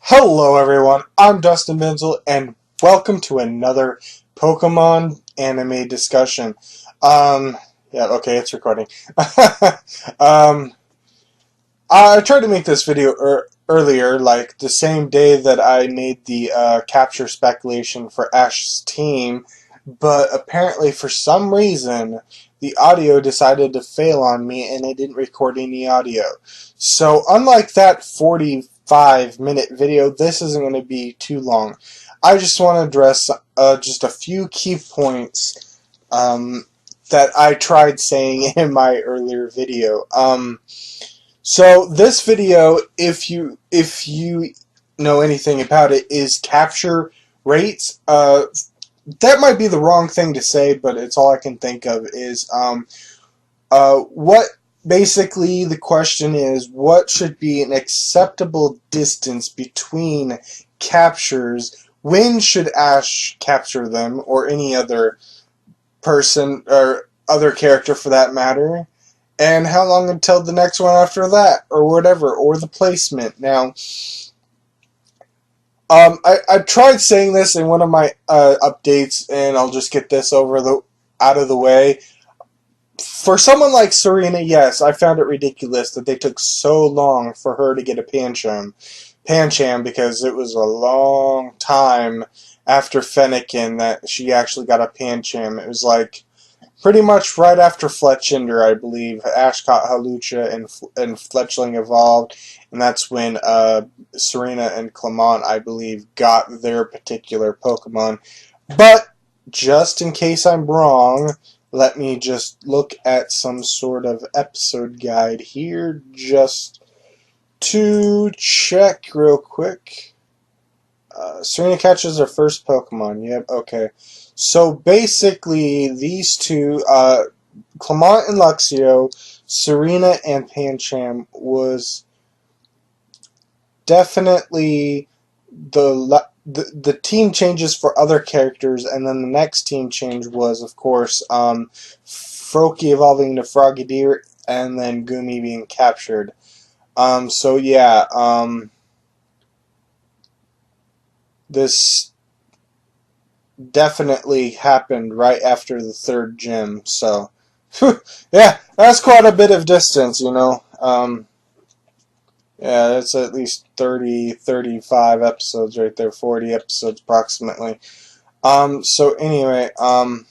Hello everyone, I'm Dustin Benzel, and welcome to another Pokemon anime discussion. Yeah, okay, it's recording. um, I tried to make this video earlier, like the same day that I made the capture speculation for Ash's team, but apparently for some reason the audio decided to fail on me and it didn't record any audio. So unlike that 45-minute video, this isn't going to be too long. I just want to address just a few key points that I tried saying in my earlier video. So this video, if you know anything about it, is capture rates. That might be the wrong thing to say, but it's all I can think of. Is what basically the question is: what should be an acceptable distance between captures? When should Ash capture them, or any other person or other character for that matter? And how long until the next one after that, or whatever, or the placement. Now, I tried saying this in one of my updates, and I'll just get this out of the way. For someone like Serena, yes, I found it ridiculous that they took so long for her to get a Pancham, because it was a long time after Fennekin that she actually got a Pancham. It was like pretty much right after Fletchinder, I believe. Ash caught Halucha and Fletchling evolved, and that's when Serena and Clement, I believe, got their particular Pokemon. But just in case I'm wrong, let me just look at some sort of episode guide here just to check real quick. Serena catches her first Pokemon. Yep, okay. So basically, these two, Clement and Luxio, Serena and Pancham, was definitely the team changes for other characters, and then the next team change was, of course, Froakie evolving to Frogadier, and then Gumi being captured. So yeah, this definitely happened right after the third gym, so yeah, that's quite a bit of distance, you know. Yeah, that's at least 30, 35 episodes right there, 40 episodes approximately. So anyway, um,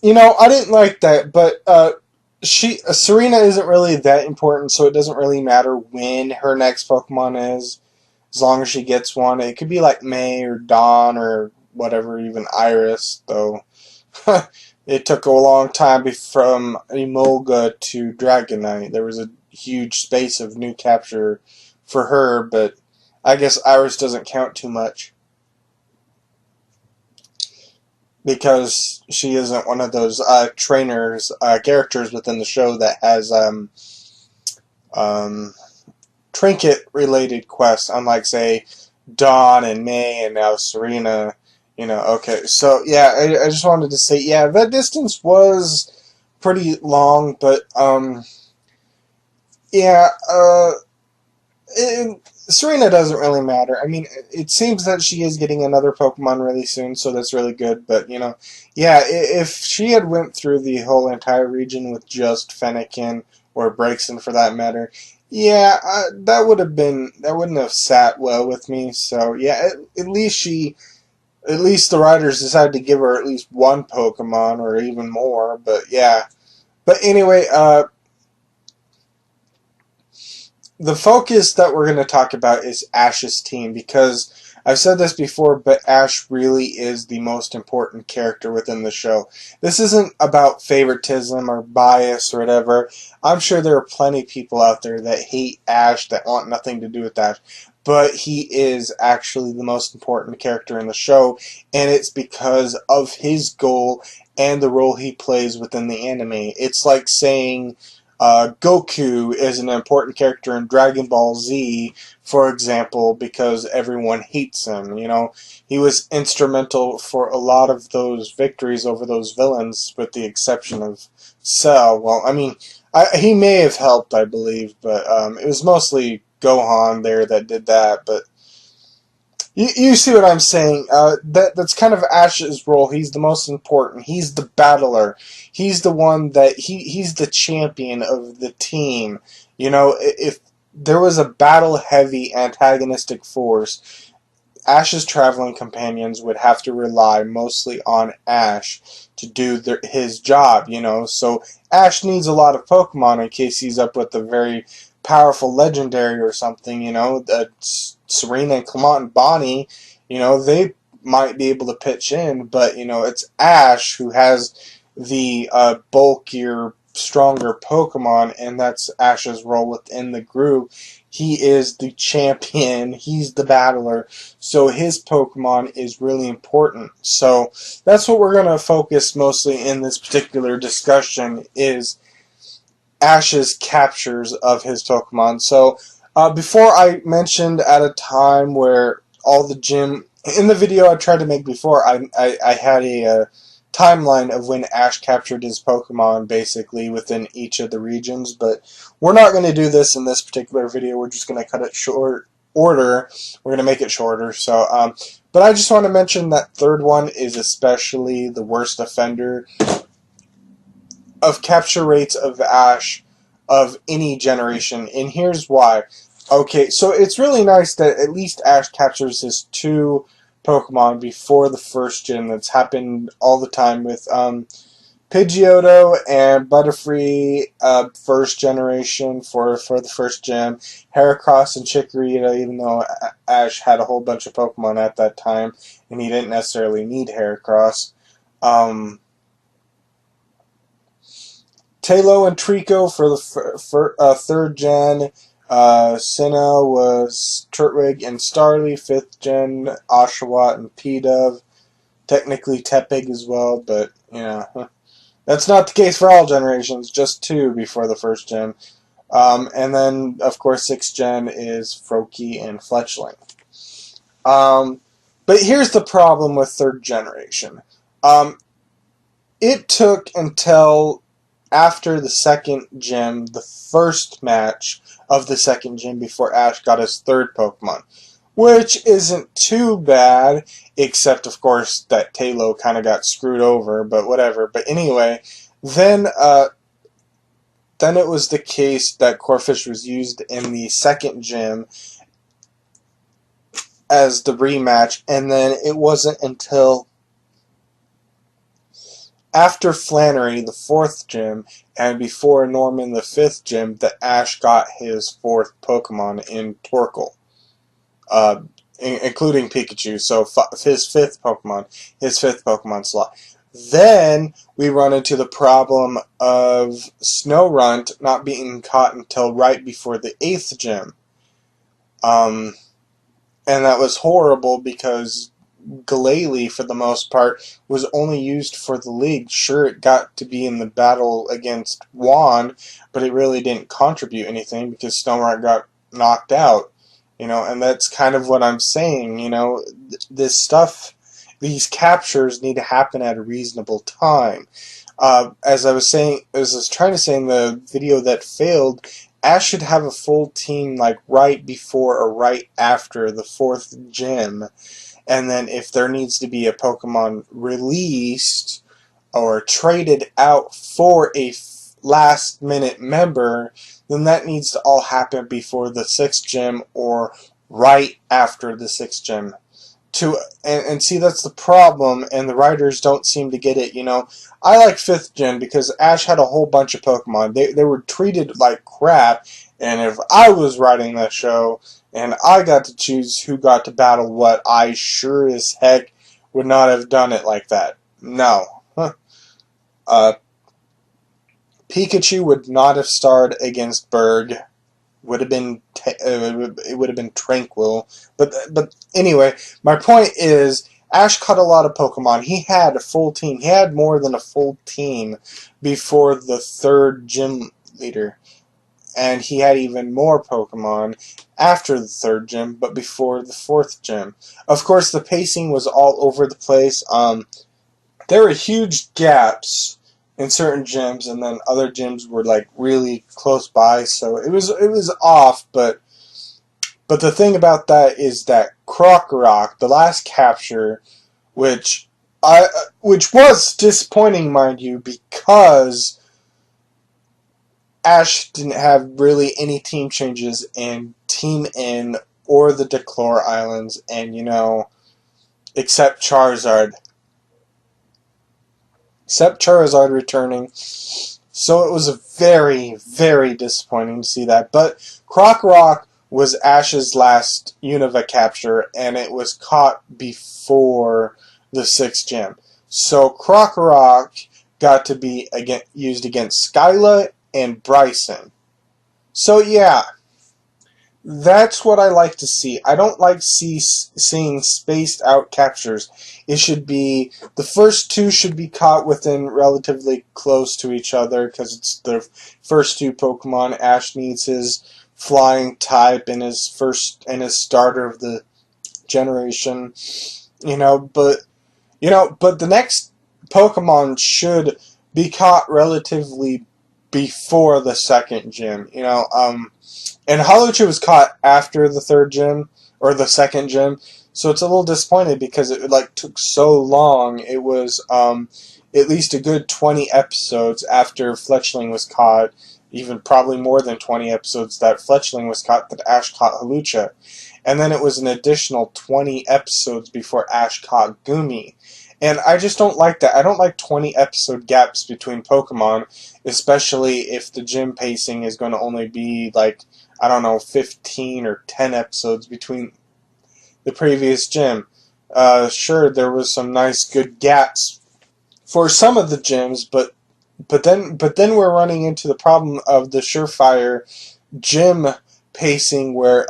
you know, I didn't like that, but Serena isn't really that important, so it doesn't really matter when her next Pokemon is, as long as she gets one. It could be like May or Dawn or whatever, even Iris, though. It took a long time from Emolga to Dragonite. There was a huge space of new capture for her, but I guess Iris doesn't count too much, because she isn't one of those characters within the show that has trinket-related quests, unlike, say, Dawn and May and now Serena. You know, okay, so yeah, I just wanted to say, yeah, that distance was pretty long, but yeah, Serena doesn't really matter. I mean, it seems that she is getting another Pokemon really soon, so that's really good. But you know, yeah, if she had went through the whole entire region with just Fennekin or Braixen for that matter, yeah, that wouldn't have sat well with me. So yeah, at least the writers decided to give her at least one Pokemon or even more. But yeah, but anyway, the focus that we're going to talk about is Ash's team, because I've said this before, but Ash really is the most important character within the show. This isn't about favoritism or bias or whatever. I'm sure there are plenty of people out there that hate Ash, that want nothing to do with Ash, but he is actually the most important character in the show, and it's because of his goal and the role he plays within the anime. It's like saying Goku is an important character in Dragon Ball Z, for example, because everyone hates him. You know, he was instrumental for a lot of those victories over those villains, with the exception of Cell. Well, I mean, He may have helped, I believe, but it was mostly Gohan there that did that. But you see what I'm saying? That's kind of Ash's role. He's the most important. He's the battler. He's the one that he's the champion of the team. You know, if there was a battle-heavy antagonistic force, Ash's traveling companions would have to rely mostly on Ash to do his job, you know. So Ash needs a lot of Pokemon in case he's up with a very powerful legendary or something, you know. Serena and Clement and Bonnie, you know, they might be able to pitch in, but, you know, it's Ash who has the bulkier, stronger Pokemon, and that's Ash's role within the group. He is the champion, he's the battler, so his Pokemon is really important. So that's what we're going to focus mostly in this particular discussion, is Ash's captures of his Pokemon. So before, I mentioned at a time where all the gym, in the video I tried to make before, I had a timeline of when Ash captured his Pokemon basically within each of the regions, but we're not going to do this in this particular video. We're just going to cut it short order. We're going to make it shorter. So but I just want to mention that third one is especially the worst offender of capture rates of Ash of any generation, and here's why. Okay, so it's really nice that at least Ash captures his 2 Pokemon before the first gen. That's happened all the time with Pidgeotto and Butterfree, first generation for the first gen. Heracross and Chikorita, even though Ash had a whole bunch of Pokemon at that time, and he didn't necessarily need Heracross. Tailo and Trico for the third gen. Sinnoh was Turtwig and Starly, 5th gen, Oshawott and Pidove, technically Tepig as well, but, you know, that's not the case for all generations, just 2 before the first gen. And then, of course, 6th gen is Froakie and Fletchling. But here's the problem with 3rd generation. It took until after the 2nd gym, the first match of the 2nd gym, before Ash got his 3rd Pokemon, which isn't too bad, except of course that Tailo kind of got screwed over, but whatever. But anyway, then it was the case that Corphish was used in the 2nd gym as the rematch, and then it wasn't until after Flannery, the 4th gym, and before Norman, the 5th gym, that Ash got his 4th Pokemon in Torkoal, including Pikachu, so his 5th Pokemon slot. Then we run into the problem of Snorunt not being caught until right before the 8th gym. And that was horrible because Glalie, for the most part, was only used for the league. Sure, it got to be in the battle against Wand, but it really didn't contribute anything because Snorunt got knocked out. You know, and that's kind of what I'm saying. You know, this stuff, these captures need to happen at a reasonable time. As I was trying to say in the video that failed, Ash should have a full team like right before or right after the 4th gym. And then if there needs to be a Pokemon released or traded out for a last-minute member, then that needs to all happen before the 6th gym or right after the 6th gym. And see, that's the problem, and the writers don't seem to get it, you know. I like 5th gen because Ash had a whole bunch of Pokemon. They were treated like crap, and if I was writing that show and I got to choose who got to battle what, I sure as heck would not have done it like that. No. Pikachu would not have starred against Berg. It would have been Tranquil. But anyway, my point is, Ash caught a lot of Pokemon. He had a full team. He had more than a full team before the 3rd gym leader. And he had even more Pokemon after the 3rd gym, but before the 4th gym. Of course, the pacing was all over the place. There were huge gaps in certain gyms, and then other gyms were like really close by, so it was off. But the thing about that is that Rock, the last capture, which which was disappointing, mind you, because Ash didn't have really any team changes in Team N or the Declare Islands, and except Charizard. Except Charizard returning. So it was very, very disappointing to see that. But Rock was Ash's last Unova capture, and it was caught before the 6th gym. So Rock got to be used against Skyla and Bryson. So yeah, that's what I like to see. I don't like seeing spaced out captures. It should be, the first 2 should be caught within relatively close to each other, because it's the first 2 Pokemon. Ash needs his flying type and his starter of the generation, but the next Pokemon should be caught relatively before the 2nd gym. And Hawlucha was caught after the 3rd gym, or the 2nd gym, so it's a little disappointed because it took so long. It was at least a good 20 episodes after Fletchling was caught, even probably more than 20 episodes that Fletchling was caught, that Ash caught Hawlucha. And then it was an additional 20 episodes before Ash caught Gumi. And I just don't like that. I don't like 20 episode gaps between Pokemon, especially if the gym pacing is going to only be 15 or 10 episodes between the previous gym. Sure, there was some nice good gaps for some of the gyms, but then we're running into the problem of the surefire gym pacing, where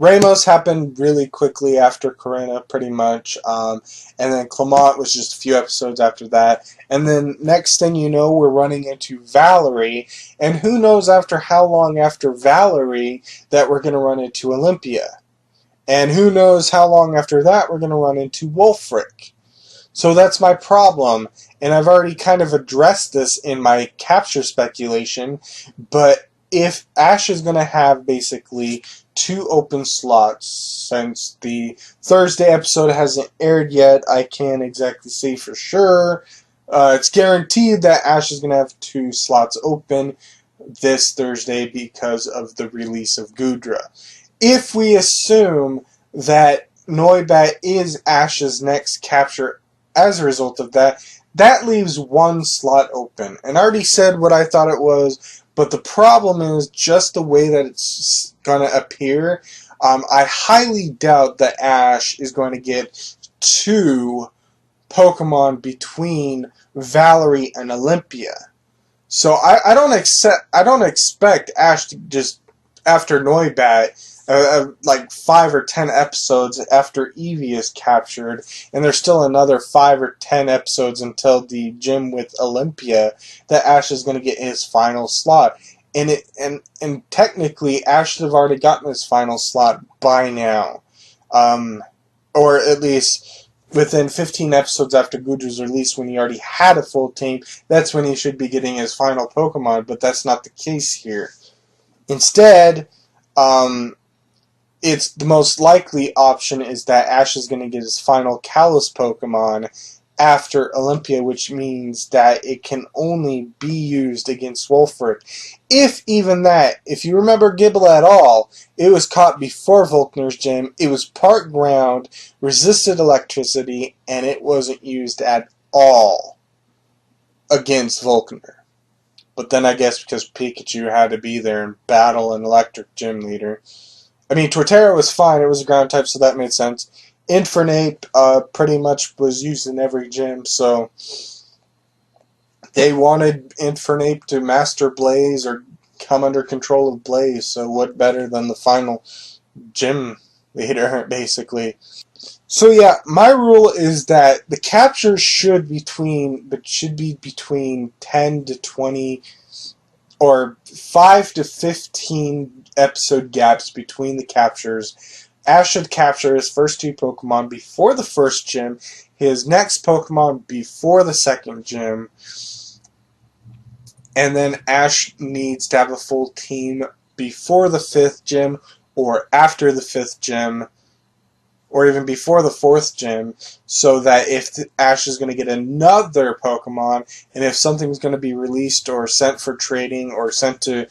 Ramos happened really quickly after Corona, pretty much, and then Clement was just a few episodes after that, and then next thing you know, we're running into Valerie, and who knows after how long after Valerie that we're going to run into Olympia, and who knows how long after that we're going to run into Wolfric. So that's my problem, and I've already kind of addressed this in my capture speculation, but if Ash is going to have basically 2 open slots, since the Thursday episode hasn't aired yet, I can't exactly say for sure. It's guaranteed that Ash is going to have 2 slots open this Thursday because of the release of Goodra. If we assume that Noibat is Ash's next capture as a result of that, that leaves 1 slot open. And I already said what I thought it was, but the problem is just the way that it's going to appear. I highly doubt that Ash is going to get 2 Pokemon between Valerie and Olympia. So I don't expect Ash to just, after Noibat, 5 or 10 episodes after Eevee is captured, and there's still another 5 or 10 episodes until the gym with Olympia, that Ash is going to get his final slot. And technically, Ash should have already gotten his final slot by now. Or at least within 15 episodes after Gudra's release, when he already had a full team, that's when he should be getting his final Pokemon, but that's not the case here. Instead, it's the most likely option is that Ash is going to get his final Kalos Pokemon after Olympia, which means that it can only be used against Wolfric. If even that, if you remember Gible at all, it was caught before Volkner's gym, it was part ground, resisted electricity, and it wasn't used at all against Volkner. But then I guess because Pikachu had to be there and battle an electric gym leader. I mean, Torterra was fine, it was a ground type, so that made sense. Infernape pretty much was used in every gym, so they wanted Infernape to master Blaze or come under control of Blaze, so what better than the final gym leader, basically. So yeah, my rule is that the captures should be between 10 to 20 or 5 to 15 episode gaps between the captures. Ash should capture his first 2 Pokemon before the first gym, his next Pokemon before the second gym, and then Ash needs to have a full team before the fifth gym or after the fifth gym, or even before the fourth gym, so that if Ash is going to get another Pokemon, and if something's going to be released or sent for trading or sent to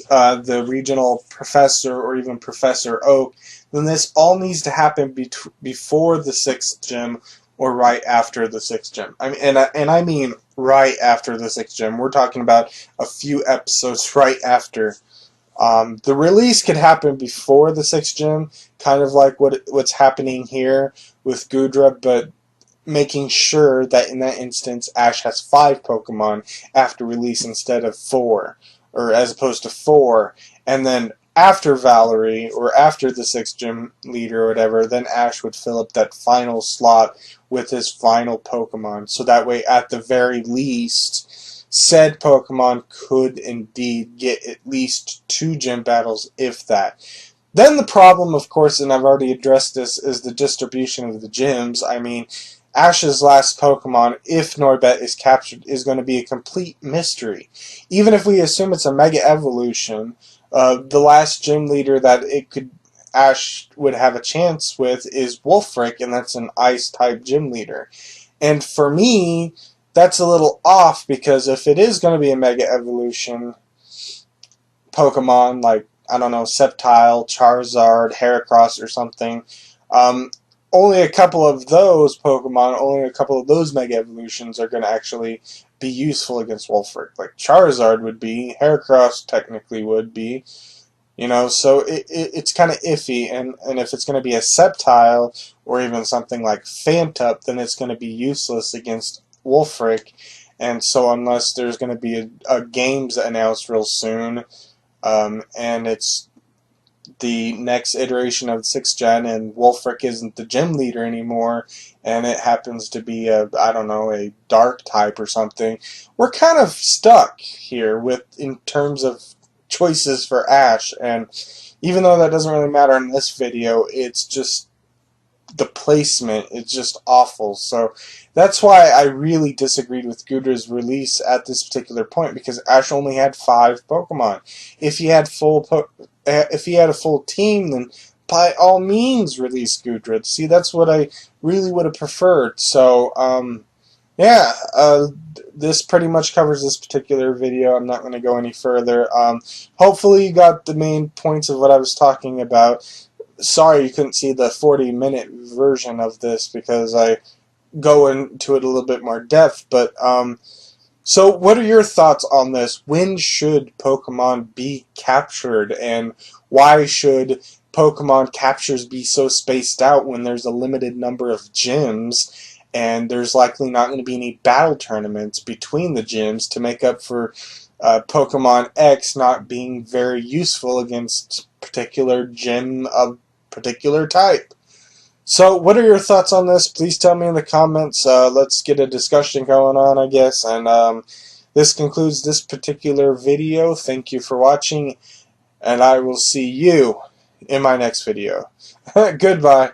the regional professor or even Professor Oak, then this all needs to happen before the sixth gym or right after the sixth gym. I mean, and I mean right after the sixth gym. We're talking about a few episodes right after. The release could happen before the sixth gym, kind of like what's happening here with Goodra, but making sure that in that instance Ash has 5 Pokemon after release instead of 4, or as opposed to 4, and then after Valerie, or after the 6th gym leader or whatever, then Ash would fill up that final slot with his final Pokemon, so that way at the very least said Pokemon could indeed get at least 2 gym battles, if that. Then the problem, of course, and I've already addressed this, is the distribution of the gyms. I mean, Ash's last Pokemon, if Norbert is captured, is going to be a complete mystery. Even if we assume it's a Mega Evolution, the last gym leader that Ash would have a chance with is Wolfric, and that's an Ice-type gym leader. And for me, that's a little off, because if it is going to be a Mega Evolution Pokemon, like, I don't know, Sceptile, Charizard, Heracross, or something, only a couple of those Pokemon, only a couple of those Mega Evolutions are going to actually be useful against Wolfric. Like, Charizard would be, Heracross technically would be, you know, so it's kind of iffy, and if it's going to be a Sceptile, or even something like Phantup, then it's going to be useless against Wolfric, and so unless there's going to be a games announced real soon, and it's the next iteration of 6th gen, and Wolfric isn't the gym leader anymore, and it happens to be I don't know, a dark type or something, we're kind of stuck here in terms of choices for Ash, and even though that doesn't really matter in this video, it's just the placement is just awful. So that's why I really disagreed with Goodra's release at this particular point, because Ash only had 5 Pokemon. If he had a full team, then by all means release Goodra. See, that's what I really would have preferred. So yeah, this pretty much covers this particular video. I'm not going to go any further. Hopefully you got the main points of what I was talking about. Sorry you couldn't see the 40-minute version of this, because I go into it a little bit more depth, but so what are your thoughts on this? When should Pokemon be captured, and why should Pokemon captures be so spaced out when there's a limited number of gyms, and there's likely not going to be any battle tournaments between the gyms to make up for Pokemon X not being very useful against particular gym of particular type? So what are your thoughts on this? Please tell me in the comments. Let's get a discussion going on, I guess. And this concludes this particular video. Thank you for watching, and I will see you in my next video. Goodbye.